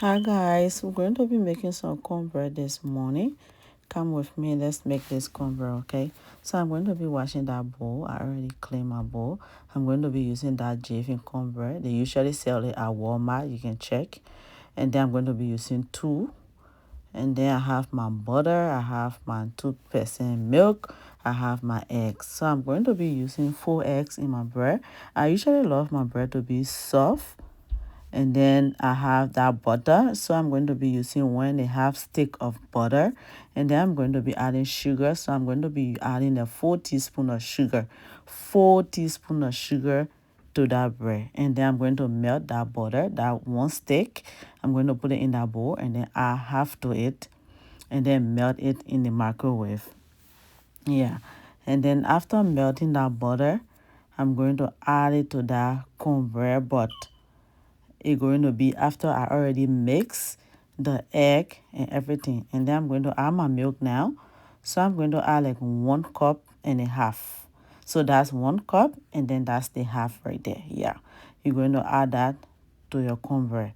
Hi guys, we're going to be making some cornbread this morning. Come with me, let's make this cornbread, okay? So I'm going to be washing that bowl. I already cleaned my bowl. I'm going to be using that Javen cornbread. They usually sell it at Walmart, you can check. And then I'm going to be using two. And then I have my butter, I have my 2% milk, I have my eggs. So I'm going to be using 4 eggs in my bread. I usually love my bread to be soft, and then I have that butter, so I'm going to be using 1.5 stick of butter, and then I'm going to be adding sugar, so I'm going to be adding a 4 teaspoon of sugar, 4 teaspoon of sugar to that bread. And then I'm going to melt that butter, that 1 stick. I'm going to put it in that bowl, and then add half to it, and then melt it in the microwave. Yeah, and then after melting that butter, I'm going to add it to that cornbread, but it's going to be after I already mix the egg and everything. And then I'm going to add my milk now. So I'm going to add like 1.5 cups. So that's 1 cup, and then that's the half right there. Yeah, you're going to add that to your cornbread,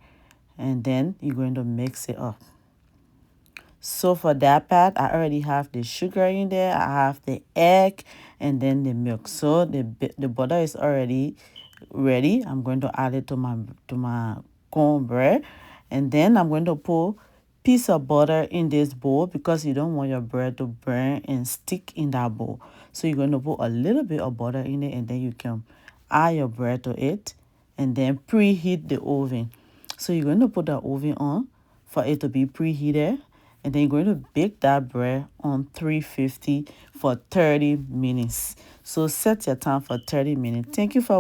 and then you're going to mix it up. So for that part, I already have the sugar in there, I have the egg, and then the milk. So the butter is already ready. I'm going to add it to my cornbread, and then I'm going to put piece of butter in this bowl because you don't want your bread to burn and stick in that bowl. So you're going to put a little bit of butter in it, and then you can add your bread to it, and then preheat the oven. So you're going to put the oven on for it to be preheated, and then you're going to bake that bread on 350 for 30 minutes. So set your time for 30 minutes. Thank you for